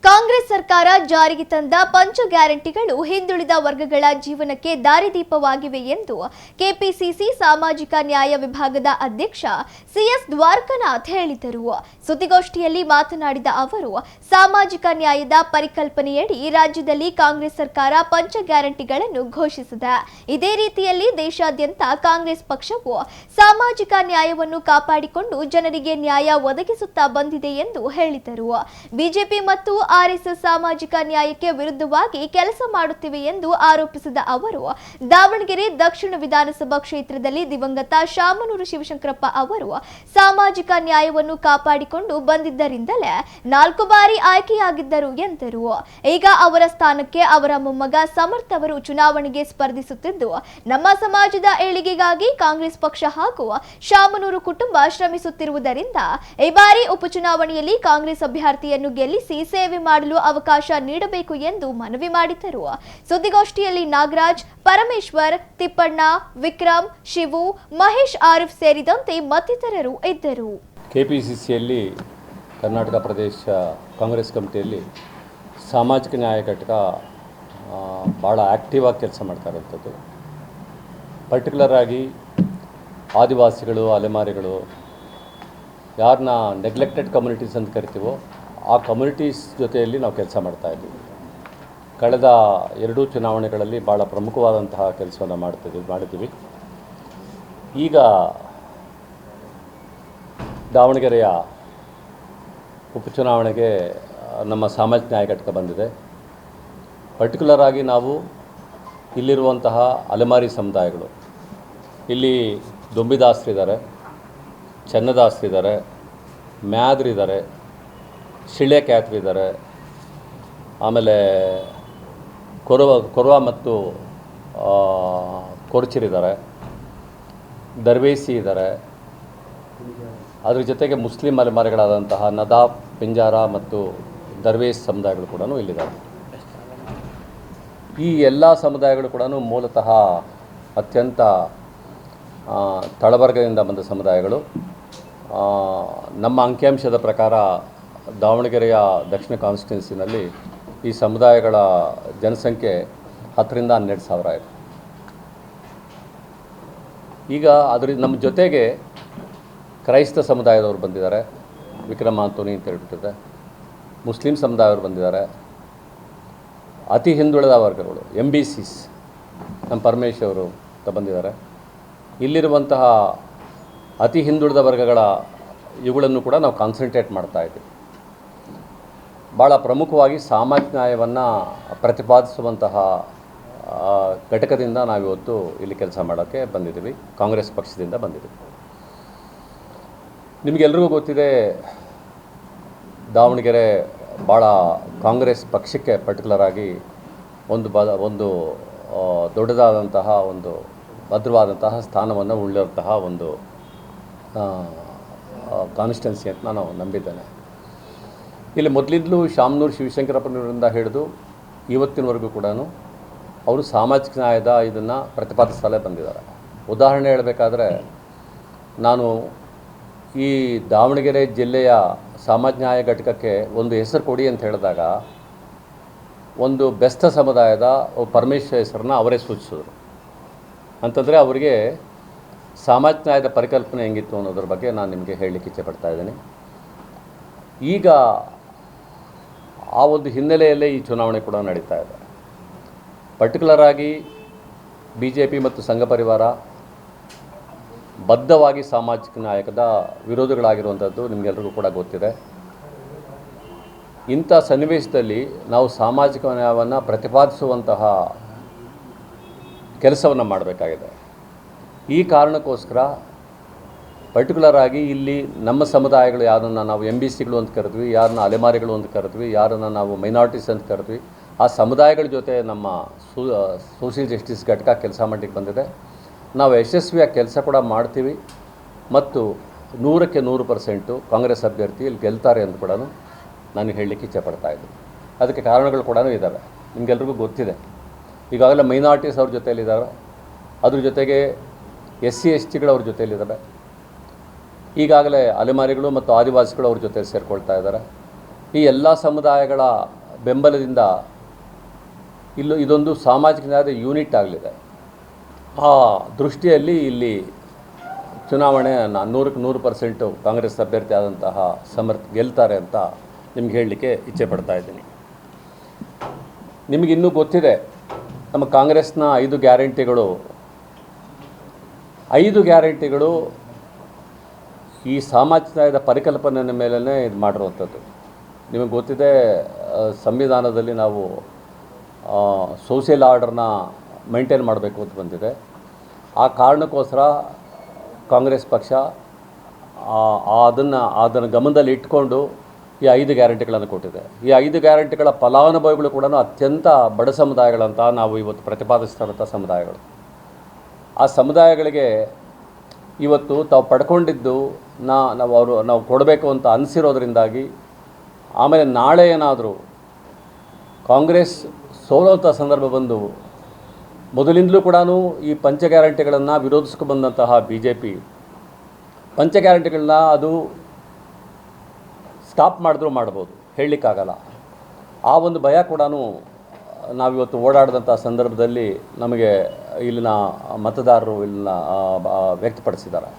ಕಾಂಗ್ರೆಸ್ ಸರ್ಕಾರ ಜಾರಿಗೆ ತಂದ ಪಂಚ ಗ್ಯಾರಂಟಿಗಳು ಹಿಂದುಳಿದ ವರ್ಗಗಳ ಜೀವನಕ್ಕೆ ದಾರಿದೀಪವಾಗಿವೆ ಎಂದು ಕೆಪಿಸಿಸಿ ಸಾಮಾಜಿಕ ನ್ಯಾಯ ವಿಭಾಗದ ಅಧ್ಯಕ್ಷ ಸಿಎಸ್ ದ್ವಾರಕನಾಥ್ ಹೇಳಿದರು. ಸುದ್ದಿಗೋಷ್ಠಿಯಲ್ಲಿ ಮಾತನಾಡಿದ ಅವರು, ಸಾಮಾಜಿಕ ನ್ಯಾಯದ ಪರಿಕಲ್ಪನೆಯಡಿ ರಾಜ್ಯದಲ್ಲಿ ಕಾಂಗ್ರೆಸ್ ಸರ್ಕಾರ ಪಂಚ ಗ್ಯಾರಂಟಿಗಳನ್ನು ಘೋಷಿಸಿದೆ. ಇದೇ ರೀತಿಯಲ್ಲಿ ದೇಶಾದ್ಯಂತ ಕಾಂಗ್ರೆಸ್ ಪಕ್ಷವು ಸಾಮಾಜಿಕ ನ್ಯಾಯವನ್ನು ಕಾಪಾಡಿಕೊಂಡು ಜನರಿಗೆ ನ್ಯಾಯ ಒದಗಿಸುತ್ತಾ ಬಂದಿದೆ ಎಂದು ಹೇಳಿದರು. ಬಿಜೆಪಿ ಮತ್ತು ಆರ್ಎಸ್ಎಸ್ ಸಾಮಾಜಿಕ ನ್ಯಾಯಕ್ಕೆ ವಿರುದ್ಧವಾಗಿ ಕೆಲಸ ಮಾಡುತ್ತಿವೆ ಎಂದು ಆರೋಪಿಸಿದ ಅವರು, ದಾವಣಗೆರೆ ದಕ್ಷಿಣ ವಿಧಾನಸಭಾ ಕ್ಷೇತ್ರದಲ್ಲಿ ದಿವಂಗತ ಶಾಮನೂರು ಶಿವಶಂಕರಪ್ಪ ಅವರು ಸಾಮಾಜಿಕ ನ್ಯಾಯವನ್ನು ಕಾಪಾಡಿಕೊಂಡು ಬಂದಿದ್ದರಿಂದಲೇ 4 ಬಾರಿ ಆಯ್ಕೆಯಾಗಿದ್ದರು ಎಂದರು. ಈಗ ಅವರ ಸ್ಥಾನಕ್ಕೆ ಅವರ ಮೊಮ್ಮಗ ಸಮರ್ಥ ಅವರು ಚುನಾವಣೆಗೆ ಸ್ಪರ್ಧಿಸುತ್ತಿದ್ದು, ನಮ್ಮ ಸಮಾಜದ ಏಳಿಗೆಗಾಗಿ ಕಾಂಗ್ರೆಸ್ ಪಕ್ಷ ಹಾಗೂ ಶಾಮನೂರು ಕುಟುಂಬ ಶ್ರಮಿಸುತ್ತಿರುವುದರಿಂದ ಈ ಬಾರಿ ಉಪಚುನಾವಣೆಯಲ್ಲಿ ಕಾಂಗ್ರೆಸ್ ಅಭ್ಯರ್ಥಿಯನ್ನು ಗೆಲ್ಲಿಸಿ ಸೇವೆ ಮಾಡಲು ಅವಕಾಶ ನೀಡಬೇಕು ಎಂದು ಮನವಿ ಮಾಡಿದರು. ಸುದ್ದಿಗೋಷ್ಠಿಯಲ್ಲಿ ನಾಗರಾಜ್, ಪರಮೇಶ್ವರ್, ತಿಪ್ಪಣ್ಣ, ವಿಕ್ರಮ್, ಶಿವು, ಮಹೇಶ್ ಆರಿಫ್ ಸೇರಿದಂತೆ ಮತ್ತಿತರರು ಇದ್ದರು. ಕೆಪಿಸಿಸಿಯಲ್ಲಿ ಕರ್ನಾಟಕ ಪ್ರದೇಶ ಕಾಂಗ್ರೆಸ್ ಕಮಿಟಿಯಲ್ಲಿ ಸಾಮಾಜಿಕ ನ್ಯಾಯ ಘಟಕ ಭಾಳ ಆ್ಯಕ್ಟಿವ್ ಆಗಿ ಕೆಲಸ ಮಾಡ್ತಾ ಇರುವಂಥದ್ದು. ಪರ್ಟಿಕ್ಯುಲರ್ ಆಗಿ ಆದಿವಾಸಿಗಳು, ಅಲೆಮಾರಿಗಳು, ಯಾರನ್ನ ನೆಗ್ಲೆಕ್ಟೆಡ್ ಕಮ್ಯುನಿಟೀಸ್ ಅಂತ ಕರಿತೀವೋ ಆ ಕಮ್ಯುನಿಟೀಸ್ ಜೊತೆಯಲ್ಲಿ ನಾವು ಕೆಲಸ ಮಾಡ್ತಾಯಿದ್ದೀವಿ. ಕಳೆದ 2 ಚುನಾವಣೆಗಳಲ್ಲಿ ಭಾಳ ಪ್ರಮುಖವಾದಂತಹ ಕೆಲಸವನ್ನು ಮಾಡಿದ್ದೀವಿ. ಈಗ ದಾವಣಗೆರೆಯ ಉಪಚುನಾವಣೆಗೆ ನಮ್ಮ ಸಾಮಾಜಿಕ ನ್ಯಾಯ ಘಟಕ ಬಂದಿದೆ. ಪರ್ಟಿಕ್ಯುಲರ್ ಆಗಿ ನಾವು ಇಲ್ಲಿರುವಂತಹ ಅಲೆಮಾರಿ ಸಮುದಾಯಗಳು, ಇಲ್ಲಿ ದೊಂಬಿದಾಸರಿದ್ದಾರೆ, ಚೆನ್ನದಾಸರಿದ್ದಾರೆ, ಮ್ಯಾದ್ರಿದ್ದಾರೆ, ಶಿಳ್ಳೆ ಕ್ಯಾತ್ರಿದ್ದಾರೆ, ಆಮೇಲೆ ಕೊರವ ಮತ್ತು ಕೊರ್ಚಿರಿದ್ದಾರೆ, ದರ್ವೇಸಿ ಇದ್ದಾರೆ. ಅದ್ರ ಜೊತೆಗೆ ಮುಸ್ಲಿಂ ಅಲೆಮಾರಿಗಳಾದಂತಹ ನದಾಫ್, ಪಿಂಜಾರ ಮತ್ತು ದರ್ವೇಸ್ ಸಮುದಾಯಗಳು ಕೂಡ ಇಲ್ಲಿದ್ದಾರೆ. ಈ ಎಲ್ಲ ಸಮುದಾಯಗಳು ಕೂಡ ಮೂಲತಃ ಅತ್ಯಂತ ತಳವರ್ಗದಿಂದ ಬಂದ ಸಮುದಾಯಗಳು. ನಮ್ಮ ಅಂಕಿಅಂಶದ ಪ್ರಕಾರ ದಾವಣಗೆರೆಯ ದಕ್ಷಿಣ ಕಾನ್ಸ್ಟಿಟ್ಯೂನ್ಸಿನಲ್ಲಿ ಈ ಸಮುದಾಯಗಳ ಜನಸಂಖ್ಯೆ 10ರಿಂದ 12 ಸಾವಿರ ಇದೆ. ಈಗ ನಮ್ಮ ಜೊತೆಗೆ ಕ್ರೈಸ್ತ ಸಮುದಾಯದವರು ಬಂದಿದ್ದಾರೆ, ವಿಕ್ರಮ ಆಂತೋನಿ ಅಂತ ಹೇಳ್ಬಿಟ್ಟಿದೆ. ಮುಸ್ಲಿಂ ಸಮುದಾಯವರು ಬಂದಿದ್ದಾರೆ. ಅತಿ ಹಿಂದುಳಿದ ವರ್ಗಗಳು MBCs, ನಮ್ಮ ಪರಮೇಶ್ ಅವರು ಬಂದಿದ್ದಾರೆ. ಇಲ್ಲಿರುವಂತಹ ಅತಿ ಹಿಂದುಳಿದ ವರ್ಗಗಳ ಇವುಗಳನ್ನು ಕೂಡ ನಾವು ಕಾನ್ಸಂಟ್ರೇಟ್ ಮಾಡ್ತಾ ಇದ್ದೀವಿ. ಭಾಳ ಪ್ರಮುಖವಾಗಿ ಸಾಮಾಜಿಕ ನ್ಯಾಯವನ್ನು ಪ್ರತಿಪಾದಿಸುವಂತಹ ಘಟಕದಿಂದ ನಾವಿವತ್ತು ಇಲ್ಲಿ ಕೆಲಸ ಮಾಡೋಕ್ಕೆ ಬಂದಿದ್ದೀವಿ. ಕಾಂಗ್ರೆಸ್ ಪಕ್ಷದಿಂದ ಬಂದಿದ್ದೀವಿ. ನಿಮಗೆಲ್ರಿಗೂ ಗೊತ್ತಿದೆ, ದಾವಣಗೆರೆ ಭಾಳ ಕಾಂಗ್ರೆಸ್ ಪಕ್ಷಕ್ಕೆ ಪರ್ಟಿಕ್ಯುಲರ್ ಆಗಿ ಒಂದು ದೊಡ್ಡದಾದಂತಹ ಒಂದು ಭದ್ರವಾದಂತಹ ಸ್ಥಾನವನ್ನು ಉಳ್ಳಂತಹ ಒಂದು ಕಾನ್ಸ್ಟಿಟ್ಯೂನ್ಸಿ ಅಂತ ನಾನು ನಂಬಿದ್ದೇನೆ. ಇಲ್ಲಿ ಮೊದಲಿಂದಲೂ ಶಾಮನೂರು ಶಿವಶಂಕರಪ್ಪನವರಿಂದ ಹಿಡಿದು ಇವತ್ತಿನವರೆಗೂ ಕೂಡ ಅವರು ಸಾಮಾಜಿಕ ನ್ಯಾಯದ ಇದನ್ನು ಪ್ರತಿಪಾದಿಸಲೇ ಬಂದಿದ್ದಾರೆ. ಉದಾಹರಣೆ ಹೇಳಬೇಕಾದ್ರೆ, ನಾನು ಈ ದಾವಣಗೆರೆ ಜಿಲ್ಲೆಯ ಸಾಮಾಜಿಕ ನ್ಯಾಯ ಘಟಕಕ್ಕೆ ಒಂದು ಹೆಸರು ಕೊಡಿ ಅಂತ ಹೇಳಿದಾಗ ಒಂದು ಬೆಸ್ತ ಸಮುದಾಯದ ಪರಮೇಶ್ ಹೆಸರನ್ನ ಅವರೇ ಸೂಚಿಸಿದ್ರು. ಅಂತಂದರೆ ಅವರಿಗೆ ಸಾಮಾಜಿಕ ನ್ಯಾಯದ ಪರಿಕಲ್ಪನೆ ಹೆಂಗಿತ್ತು ಅನ್ನೋದ್ರ ಬಗ್ಗೆ ನಾನು ನಿಮಗೆ ಹೇಳಲಿಕ್ಕೆ ಇಚ್ಛೆಪಡ್ತಾ ಇದ್ದೀನಿ. ಈಗ ಆ ಒಂದು ಹಿನ್ನೆಲೆಯಲ್ಲೇ ಈ ಚುನಾವಣೆ ಕೂಡ ನಡೀತಾ ಇದೆ. ಪರ್ಟಿಕ್ಯುಲರ್ ಆಗಿ BJP ಮತ್ತು ಸಂಘ ಪರಿವಾರ ಬದ್ಧವಾಗಿ ಸಾಮಾಜಿಕ ನ್ಯಾಯದ ವಿರೋಧಿಗಳಾಗಿರುವಂಥದ್ದು ನಿಮಗೆಲ್ಲರಿಗೂ ಕೂಡ ಗೊತ್ತಿದೆ. ಇಂಥ ಸನ್ನಿವೇಶದಲ್ಲಿ ನಾವು ಸಾಮಾಜಿಕ ನ್ಯಾಯವನ್ನು ಪ್ರತಿಪಾದಿಸುವಂತಹ ಕೆಲಸವನ್ನು ಮಾಡಬೇಕಾಗಿದೆ. ಈ ಕಾರಣಕ್ಕೋಸ್ಕರ ಪರ್ಟಿಕ್ಯುಲರ್ ಆಗಿ ಇಲ್ಲಿ ನಮ್ಮ ಸಮುದಾಯಗಳು ಯಾರನ್ನು ನಾವು MBCಗಳು ಅಂತ ಕರೆದ್ವಿ, ಯಾರನ್ನ ಅಲೆಮಾರಿಗಳು ಅಂತ ಕರೆದ್ವಿ, ಯಾರನ್ನು ನಾವು ಮೈನಾರಿಟೀಸ್ ಅಂತ ಕರೆದ್ವಿ, ಆ ಸಮುದಾಯಗಳ ಜೊತೆ ನಮ್ಮ ಸೋಷಿಯಲ್ ಜಸ್ಟಿಸ್ ಘಟಕ ಕೆಲಸ ಮಾಡಲಿಕ್ಕೆ ಬಂದಿದೆ. ನಾವು ಯಶಸ್ವಿಯಾಗಿ ಕೆಲಸ ಕೂಡ ಮಾಡ್ತೀವಿ ಮತ್ತು 100ಕ್ಕೆ 100% ಕಾಂಗ್ರೆಸ್ ಅಭ್ಯರ್ಥಿ ಇಲ್ಲಿ ಗೆಲ್ತಾರೆ ಅಂತ ಕೂಡ ನಾನು ಹೇಳಲಿಕ್ಕೆ ಇಚ್ಛೆಪಡ್ತಾ ಇದ್ದೀನಿ. ಅದಕ್ಕೆ ಕಾರಣಗಳು ಕೂಡ ಇದ್ದಾವೆ, ನಿಮಗೆಲ್ರಿಗೂ ಗೊತ್ತಿದೆ. ಈಗಾಗಲೇ ಮೈನಾರಿಟೀಸ್ ಅವ್ರ ಜೊತೆಯಲ್ಲಿದ್ದಾರೆ, ಅದ್ರ ಜೊತೆಗೆ SC STಗಳು ಅವ್ರ ಜೊತೆಯಲ್ಲಿದ್ದಾರೆ. ಈಗಾಗಲೇ ಅಲೆಮಾರಿಗಳು ಮತ್ತು ಆದಿವಾಸಿಗಳು ಅವ್ರ ಜೊತೆ ಸೇರಿಕೊಳ್ತಾ ಇದ್ದಾರೆ. ಈ ಎಲ್ಲ ಸಮುದಾಯಗಳ ಬೆಂಬಲದಿಂದ ಇದೊಂದು ಸಾಮಾಜಿಕ ನ್ಯಾಯದ ಯೂನಿಟ್ ಆಗಲಿದೆ. ಆ ದೃಷ್ಟಿಯಲ್ಲಿ ಇಲ್ಲಿ ಚುನಾವಣೆ 100% ಕಾಂಗ್ರೆಸ್ ಅಭ್ಯರ್ಥಿ ಆದಂತಹ ಸಮರ್ಥ್ ಗೆಲ್ತಾರೆ ಅಂತ ನಿಮ್ಗೆ ಹೇಳಲಿಕ್ಕೆ ಇಚ್ಛೆ ಪಡ್ತಾ ಇದ್ದೀನಿ. ನಿಮಗಿನ್ನೂ ಗೊತ್ತಿದೆ, ನಮ್ಮ ಕಾಂಗ್ರೆಸ್ನ 5 ಗ್ಯಾರಂಟಿಗಳು ಈ ಸಾಮಾಜಿಕ ನ್ಯಾಯದ ಪರಿಕಲ್ಪನೆಯ ಮೇಲೇ ಇದು ಮಾಡಿರುವಂಥದ್ದು. ನಿಮಗೆ ಗೊತ್ತಿದೆ, ಸಂವಿಧಾನದಲ್ಲಿ ನಾವು ಸೋಷಿಯಲ್ ಆರ್ಡರ್ನ ಮೈಂಟೈನ್ ಮಾಡಬೇಕು ಅಂತ ಬಂದಿದೆ. ಆ ಕಾರಣಕ್ಕೋಸ್ಕರ ಕಾಂಗ್ರೆಸ್ ಪಕ್ಷ ಅದನ್ನು ಗಮನದಲ್ಲಿ ಇಟ್ಕೊಂಡು ಈ 5 ಗ್ಯಾರಂಟಿಗಳನ್ನು ಕೊಟ್ಟಿದೆ. ಈ 5 ಗ್ಯಾರಂಟಿಗಳ ಫಲಾನುಭವಿಗಳು ಕೂಡ ಅತ್ಯಂತ ಬಡ ಸಮುದಾಯಗಳಂತ ನಾವು ಇವತ್ತು ಪ್ರತಿಪಾದಿಸ್ತಾರಂಥ ಸಮುದಾಯಗಳು. ಆ ಸಮುದಾಯಗಳಿಗೆ ಇವತ್ತು ತಾವು ಪಡ್ಕೊಂಡಿದ್ದು ನಾವು ಕೊಡಬೇಕು ಅಂತ ಅನಿಸಿರೋದ್ರಿಂದಾಗಿ, ಆಮೇಲೆ ನಾಳೆ ಏನಾದರೂ ಕಾಂಗ್ರೆಸ್ ಸೋಲುವಂಥ ಸಂದರ್ಭ ಬಂದು, ಮೊದಲಿಂದಲೂ ಕೂಡ ಈ ಪಂಚ ಗ್ಯಾರಂಟಿಗಳನ್ನು ವಿರೋಧಿಸ್ಕೊಂಡು ಬಂದಂತಹ BJP ಪಂಚ ಗ್ಯಾರಂಟಿಗಳನ್ನ ಅದು ಸ್ಟಾಪ್ ಮಾಡಿದ್ರೂ ಮಾಡ್ಬೋದು, ಹೇಳಲಿಕ್ಕಾಗಲ್ಲ. ಆ ಒಂದು ಭಯ ಕೂಡ ನಾವಿವತ್ತು ಓಡಾಡಿದಂಥ ಸಂದರ್ಭದಲ್ಲಿ ನಮಗೆ ಇಲ್ಲಿನ ಮತದಾರರು ವ್ಯಕ್ತಪಡಿಸಿದ್ದಾರೆ.